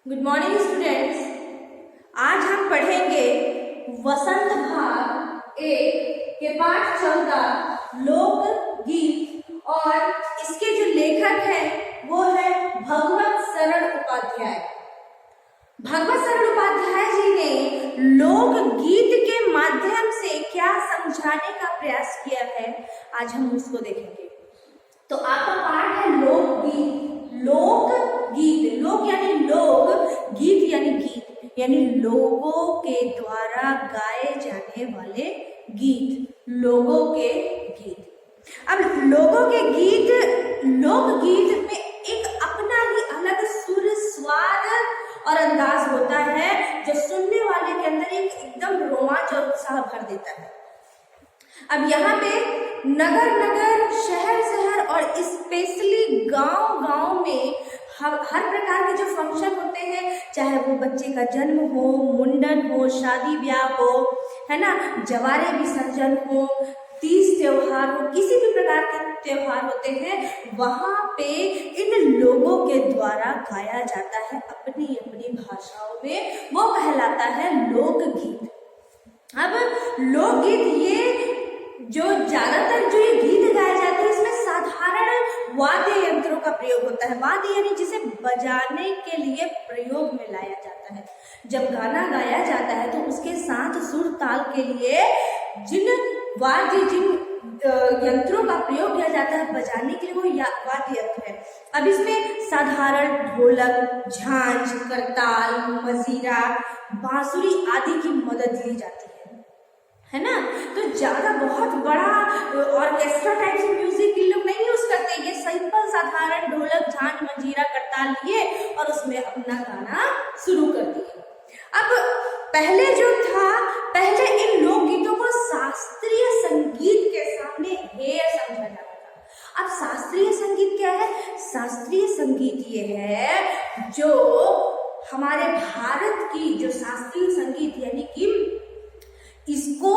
Good morning students. आज हम पढ़ेंगे वसंत भाग 1 के पाठ 14 लोकगीत और इसके जो लेखक हैं वो है भगवत शरण उपाध्याय। भगवत शरण उपाध्याय जी ने लोकगीत के माध्यम से क्या समझाने का प्रयास किया है, आज हम उसको देखेंगे। तो आपका पाठ है लोकगीत। लोकगीत, लोक यानी लोग, गीत यानी गीत, यानी लोगों के द्वारा गाए जाने वाले गीत, लोगों के गीत। अब लोगों के गीत, लोकगीत में एक अपना ही अलग सुर, स्वाद और अंदाज होता है जो सुनने वाले के अंदर एक एकदम रोमांच और उत्साह भर देता है। अब यहाँ पे नगर नगर, शहर शहर और स्पेशली गांव गांव में हर प्रकार के जो फंक्शन होते हैं, चाहे वो बच्चे का जन्म हो, मुंडन हो, शादी ब्याह हो, है ना, जवारे विसर्जन हो, तीज त्योहार हो, किसी भी प्रकार के त्योहार होते हैं, वहां पे इन लोगों के द्वारा गाया जाता है अपनी अपनी भाषाओं में, वो कहलाता है लोकगीत। अब लोकगीत ये जो ज्यादातर जो ये गीत गाए जाते हैं इसमें साधारण वाद्य यंत्रों का प्रयोग होता है। वाद्य यानी जिसे बजाने के लिए प्रयोग में लाया जाता है। जब गाना गाया जाता है तो उसके साथ सुर ताल के लिए जिन यंत्रों का प्रयोग किया जाता है बजाने के लिए, वो वाद्य यंत्र है। अब इसमें साधारण ढोलक, झांझ, करताल, मजीरा, बांसुरी आदि की मदद ली जाती है ना। तो ज्यादा बहुत बड़ा ऑर्केस्ट्रा टाइप से म्यूजिक के लोग नहीं यूज करते, ये सिंपल साधारण ढोलक, झांझ, मंजीरा, करताल लिए और उसमें अपना गाना शुरू कर दिए। अब पहले जो था, पहले इन लोकगीतों को शास्त्रीय संगीत के सामने हेय समझा जाता था। अब शास्त्रीय संगीत क्या है? शास्त्रीय संगीत ये है जो हमारे भारत की जो शास्त्रीय संगीत यानी कि इसको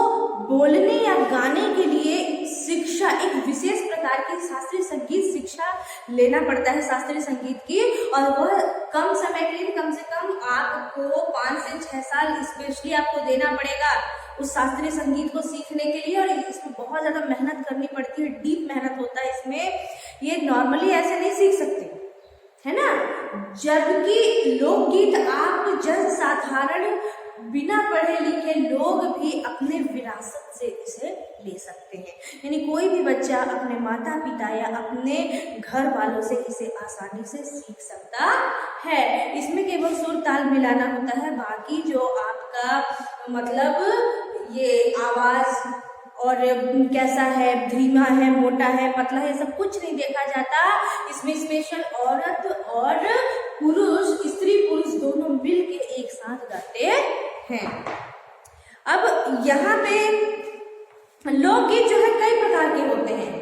बोलने या गाने के लिए शिक्षा, एक विशेष प्रकार की शास्त्रीय संगीत शिक्षा लेना पड़ता है शास्त्रीय संगीत की, और वह कम समय के लिए, कम से कम आपको 5 से 6 साल स्पेशली आपको देना पड़ेगा उस शास्त्रीय संगीत को सीखने के लिए। और इसमें बहुत ज्यादा मेहनत करनी पड़ती है, डीप मेहनत होता है इसमें, ये नॉर्मली ऐसे नहीं सीख सकते, है ना। जबकि लोकगीत आप जन साधारण बिना पढ़े लिखे लोग भी अपने विरासत से इसे ले सकते हैं, यानी कोई भी बच्चा अपने माता पिता या अपने घर वालों से इसे आसानी से सीख सकता है। इसमें केवल सुर ताल मिलाना होता है, बाकी जो आपका मतलब ये आवाज और कैसा है, धीमा है, मोटा है, पतला है, सब कुछ नहीं देखा जाता। इसमें स्पेशल औरत और पुरुष, स्त्री पुरुष दोनों मिलके एक साथ गाते हैं। अब यहाँ पे लोकगीत जो है कई प्रकार के होते हैं।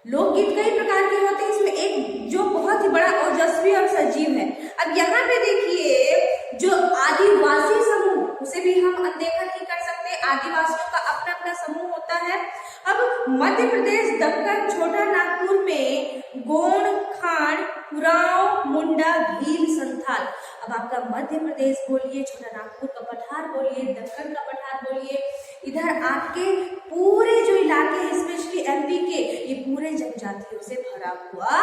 लोकगीत कई प्रकार के होते हैं, इसमें एक जो बहुत ही बड़ा ओजस्वी और सजीव है। अब यहाँ पे देखिए जो आदिवासी समूह, उसे भी हम अनदेखा नहीं कर सकते, आदिवासियों का अपना अपना समूह होता है। अब मध्य प्रदेश दक्कन छोटा नागपुर में गोंड, खांड, कुराव, मुंडा, भील, संथाल। अब आपका मध्य प्रदेश बोलिए, छोटा नागपुर का पठार बोलिए, दक्कन का पठार बोलिए, इधर आपके पूरे जो इलाके हैं स्पेशली एमपी के, ये पूरे जनजातियों से भरा हुआ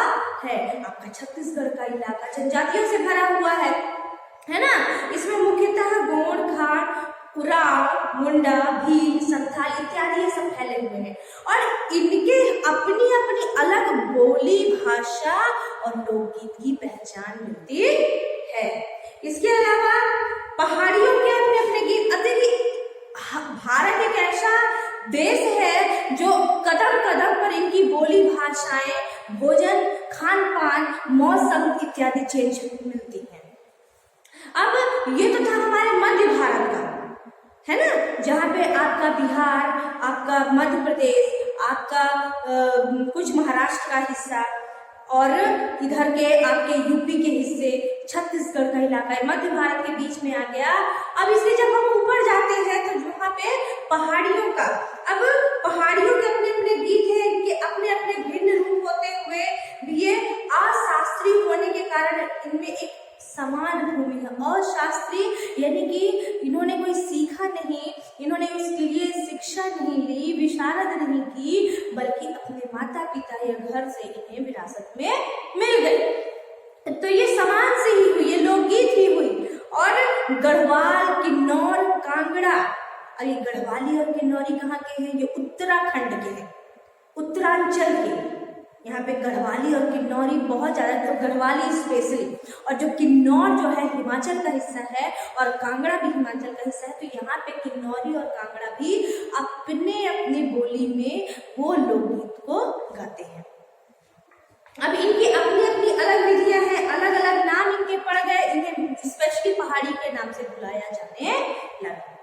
है। आपका छत्तीसगढ़ का इलाका जनजातियों से भरा हुआ है ना। इसमें मुख्यतः गोंड, खांड, कुराव, मुंडा, भील, संथाल इत्यादि ये सब फैले हुए हैं और इनके अपनी अपनी अलग बोली, भाषा और लोकगीत की पहचान मिलती है। इसके अलावा पहाड़ियों के अपने अपने गीत। भारत एक ऐसा देश है जो कदम कदम पर इनकी बोली, भाषाएं, भोजन, खान पान, मौसम इत्यादि चेंज मिलती है। अब ये तो था हमारे मध्य भारत का, है ना, जहाँ पे आपका बिहार, आपका मध्य प्रदेश, आपका कुछ महाराष्ट्र का हिस्सा और इधर के आपके यूपी के हिस्से, छत्तीसगढ़ का इलाका है, मध्य भारत के बीच में आ गया। अब इसलिए जब हम ऊपर जाते हैं तो वहाँ पे पहाड़ियों का, अब पहाड़ियों के अपने अपने गीत हैं, इनके अपने अपने भिन्न रूप होते हुए भी ये अशास्त्रीय होने के कारण इनमें एक समान भूमि है। अशास्त्रीय यानी कि इन्होंने कोई सीखा नहीं, इन्होंने उसके लिए शिक्षा नहीं ली, विशारद नहीं की, बल्कि अपने माता पिता या घर से इन्हें विरासत में मिल गई। तो ये समान से ही हुई, ये लोकगीत ही हुई। और गढ़वाल, किन्नौर, कांगड़ा, और ये गढ़वाली और किन्नौरी कहाँ के हैं? ये उत्तराखंड के हैं, उत्तरांचल के। यहाँ पे गढ़वाली और किन्नौरी बहुत ज्यादा, तो गढ़वाली स्पेशली, और जो किन्नौर जो है हिमाचल का हिस्सा है और कांगड़ा भी हिमाचल का हिस्सा है, तो यहाँ पे किन्नौरी और कांगड़ा भी अपने अपनी बोली में वो लोकगीत को गाते हैं। अब इनकी अपनी अपनी अलग विधियां हैं, अलग अलग नाम इनके पड़ गए, इन्हें स्पेशली पहाड़ी के नाम से बुलाया जाने लगा।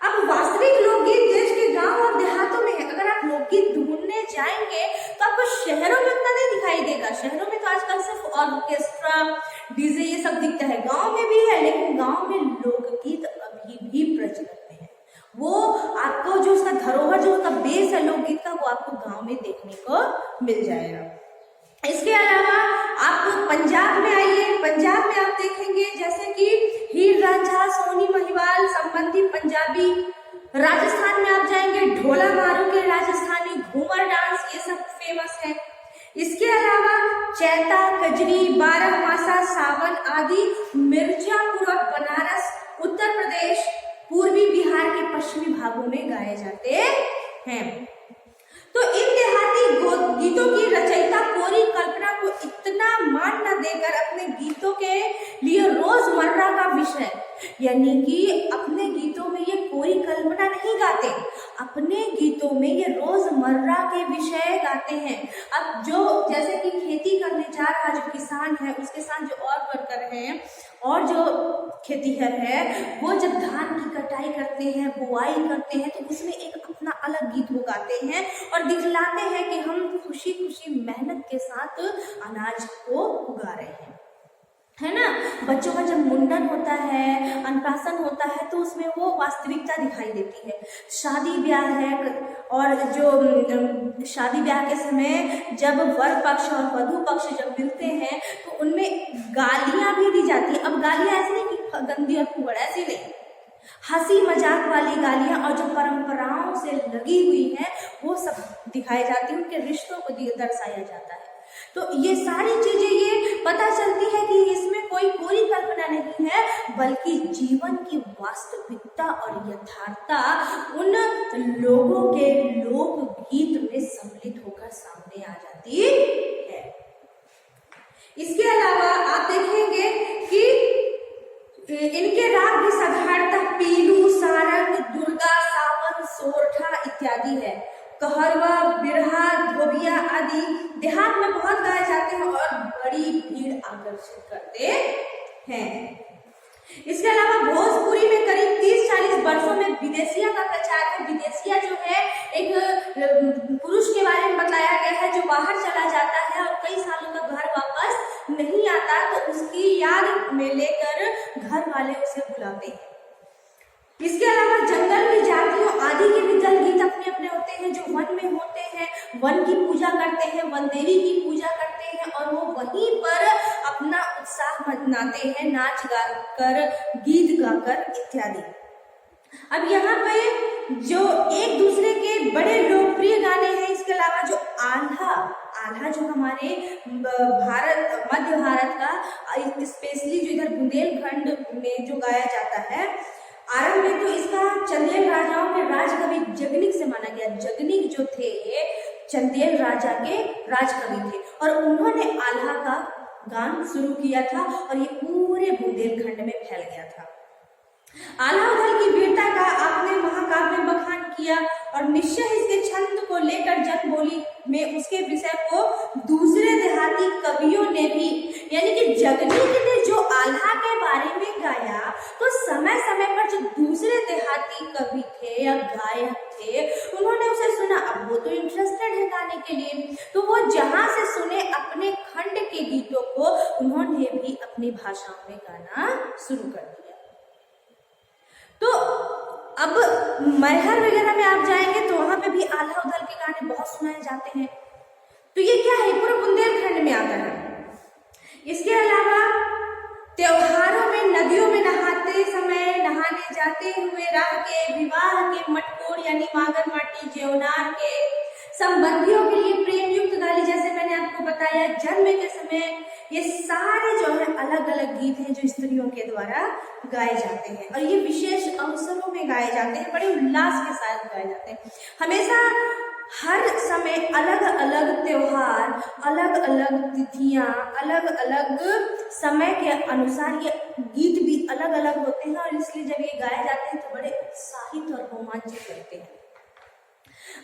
अब वास्तविक लोकगीत देश के गांव और देहातों में है। अगर आप लोकगीत ढूंढने जाएंगे तो आपको शहरों में उतना नहीं दिखाई देगा। शहरों में तो आजकल सिर्फ ऑर्केस्ट्रा, डीजे ये सब दिखता है, गांव में भी है, लेकिन गांव में लोकगीत अभी भी प्रचलित में है। वो आपको जो उसका धरोहर, जो उसका बेस है लोकगीत का, वो आपको गांव में देखने को मिल जाएगा। इसके अलावा आप पंजाब में आइए, पंजाब में आप देखेंगे जैसे कि हीर रांझा, सोनी महिवाल संबंधी पंजाबी। राजस्थान में आप जाएंगे, ढोला मारू के राजस्थानी, घूमर डांस, ये सब फेमस है। इसके अलावा चैता, कजरी, बारहमासा, सावन आदि मिर्जापुर और बनारस, उत्तर प्रदेश, पूर्वी बिहार के पश्चिमी भागों में गाए जाते हैं। तो इन देहाती गीतों की रचयिता कोरी कल्पना को इतना मान न देकर अपने गीतों के लिए रोजमर्रा का विषय, यानी कि अपने गीतों में ये कोरी कल्पना नहीं गाते, अपने गीतों में ये रोजमर्रा के विषय गाते हैं। अब जो जैसे कि खेती करने जा रहा जो किसान है, उसके साथ जो और वर्कर हैं और जो खेतीहर है, वो जब धान की कटाई करते हैं, बुआई करते हैं, तो उसमें एक अपना अलग गीत वो गाते हैं और दिखलाते हैं कि हम खुशी खुशी मेहनत के साथ अनाज को उगा रहे हैं, है ना। बच्चों का जब मुंडन होता है, अन्नप्राशन होता है, तो उसमें वो वास्तविकता दिखाई देती है। शादी ब्याह है, और जो शादी ब्याह के समय जब वर पक्ष और वधु पक्ष जब मिलते हैं, तो उनमें गालियां भी दी जाती है। अब गालियां ऐसी नहीं कि गंदी और फुगड़, ऐसी नहीं, हंसी मजाक वाली गालियां, और जो परंपराओं से लगी हुई है वो सब दिखाई जाती है, उनके रिश्तों को दर्शाया जाता है। तो ये सारी चीजें ये पता चलती है कि इसमें कोई पूरी कल्पना नहीं है, बल्कि जीवन की वास्तविकता और यथार्थता उन लोगों के लोकगीत में सम्मिलित होकर सामने आ जाती है। इसके अलावा आप देखेंगे कि इनके राग भी साधारणतः पीलू, सारंग, दुर्गा, सावन, सोरठा इत्यादि है। कहरवा, बिरहा, धोबिया आदि देहात में बहुत गाए जाते हैं और बड़ी भीड़ आकर्षित करते हैं। इसके अलावा भोजपुरी में करीब 30-40 वर्षों में विदेशिया का प्रचार है। विदेशिया जो है एक पुरुष के बारे में बताया गया है जो बाहर चला जाता है और कई सालों तक घर वापस नहीं आता, तो उसकी याद में लेकर घर वाले उसे बुलाते हैं। इसके अलावा जंगल की जातियों आदि के भी दल गीत अपने अपने होते हैं, जो वन में होते हैं, वन की पूजा करते हैं, वन देवी की पूजा करते हैं, और वो वहीं पर अपना उत्साह मनाते हैं, नाच गाकर, गीत गाकर इत्यादि। अब यहाँ पे जो एक दूसरे के बड़े लोकप्रिय गाने हैं, इसके अलावा जो आल्हा, आल्हा जो हमारे भारत, मध्य भारत का स्पेशली जो इधर बुंदेलखंड में जो गाया जाता है, आरंभ में तो इसका चंदेल राजाओं के राजकवि जगनिक से माना गया। जगनिक जो थे चंदेल राजा के राजकवि थे, और उन्होंने आल्हा का गान शुरू किया था और ये पूरे बुंदेलखंड में फैल गया था। आल्हा उधल की वीरता का आपने महाकाव्य में बखान किया, और निश्चय इसके छंद को लेकर जन बोली में उसके विषय को दूसरे देहाती कवियों ने भी, यानी कि जगनिक ने जो आल्हा के बारे में गाया, तो समय समय पर जो दूसरे देहाती कवि थे या गायक थे, उन्होंने उसे सुना। अब वो तो इंटरेस्टेड है गाने के लिए, तो वो जहां से सुने अपने खंड के गीतों को उन्होंने भी अपनी भाषाओं में गाना शुरू कर दिया। तो अब मैहर वगैरह में आप जाएंगे तो वहां पे भी आल्हा उधल के गाने बहुत सुनाए जाते हैं। तो ये क्या है, पूरा बुंदेलखंड में आता है। इसके अलावा त्योहारों में नदियों में नहाते समय, नहाने जाते हुए, राह के, विवाह के, मटकोर यानी मागर माटी, जेवनार के, संबंधियों के लिए प्रेम युक्त गाली, जैसे मैंने आपको बताया, जन्म के समय, ये सारे जो है अलग अलग गीत हैं जो स्त्रियों के द्वारा गाए जाते हैं और ये विशेष अवसरों में गाए जाते हैं, बड़े उल्लास के साथ गाए जाते हैं। हमेशा हर समय अलग अलग त्योहार, अलग अलग तिथियां, अलग अलग समय के अनुसार ये गीत भी अलग अलग होते हैं और इसलिए जब ये गाए जाते हैं तो बड़े उत्साहित और रोमांचित करते हैं।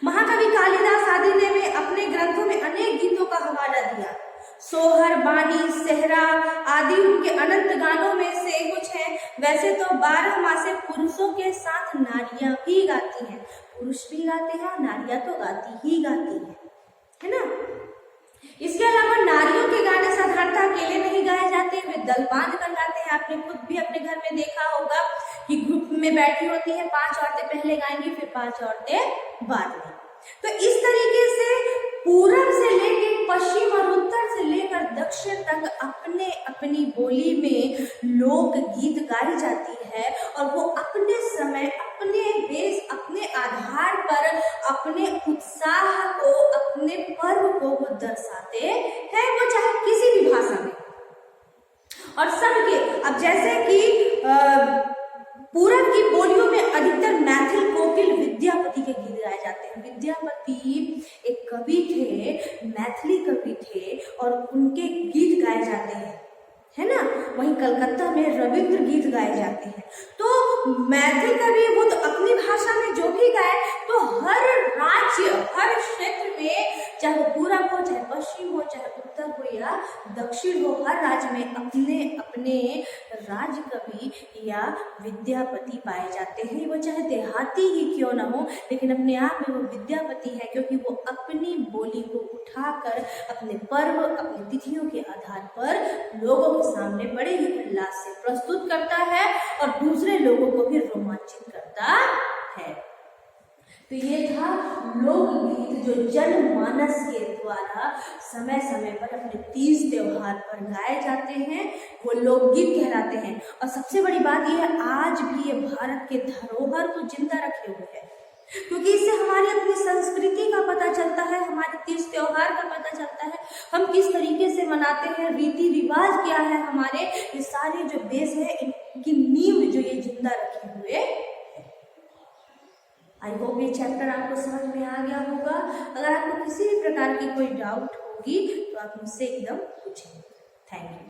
महाकवि कालिदास आदि ने अपने ग्रंथों में अनेक गीतों का हवाला दिया। सोहर, बानी, सेहरा आदि उनके अनंत गानों में से कुछ हैं। वैसे तो 12 मासे पुरुषों के साथ नारियां भी गाती हैं, पुरुष भी गाते हैं और नारियां तो गाती ही गाती हैं, है ना। इसके अलावा नारियों के गाने साधारणतः अकेले नहीं गाए जाते, वे दल बांध कर गाते हैं। आपने खुद भी अपने घर में देखा होगा कि ग्रुप में बैठी होती है, 5 औरतें पहले गाएंगी, फिर 5 औरतें बाद में। तो इस तरीके से पूरब से लेकर पश्चिम और उत्तर से लेकर दक्षिण तक अपने अपनी बोली में लोक गीत गाई जाती है और वो अपने समय, अपने देश, अपने आधार पर अपने उत्साह को, अपने पर्व को वो दर्शाते हैं, वो चाहे किसी भी भाषा में। और सबके, अब जैसे कि पूरब की बोलियों में अधिकतर मैथिल, कोकिल, विद्यापति के गीत गाए जाते हैं। विद्यापति एक कवि थे, मैथिली कवि थे और उनके गीत गाए जाते हैं, है ना। वहीं कलकत्ता में रविंद्र गीत गाए जाते हैं। तो मैथिल कवि वो तो अपनी भाषा में जो भी गाए, तो हर राज्य, हर क्षेत्र में, चाहे वो पूरब हो, चाहे पश्चिम हो, चाहे उत्तर हो या दक्षिण हो, हर राज्य में अपने अपने राज्य कवि या विद्यापति पाए जाते हैं। वो चाहे देहाती ही क्यों ना हो, लेकिन अपने आप में वो विद्यापति है, क्योंकि वो अपनी बोली को उठाकर अपने पर्व, अपनी तिथियों के आधार पर लोगों के सामने बड़े ही उल्लास से प्रस्तुत करता है और दूसरे लोगों को भी रोमांचित करता है। तो ये था लोकगीत जो जनमानस के द्वारा समय समय पर अपने तीज त्योहार पर गाए जाते हैं, वो लोकगीत कहलाते हैं। और सबसे बड़ी बात यह है, आज भी ये भारत के धरोहर को जिंदा रखे हुए है, क्योंकि इससे हमारी अपनी संस्कृति का पता चलता है, हमारे तीज त्योहार का पता चलता है, हम किस तरीके से मनाते हैं, रीति रिवाज क्या है हमारे, ये सारे जो बेस है, इनकी नींव जो ये जिंदा रखे हुए। आई होप ये चैप्टर आपको समझ में आ गया होगा। अगर आपको किसी भी प्रकार की कोई डाउट होगी तो आप मुझसे एकदम पूछें। Thank you.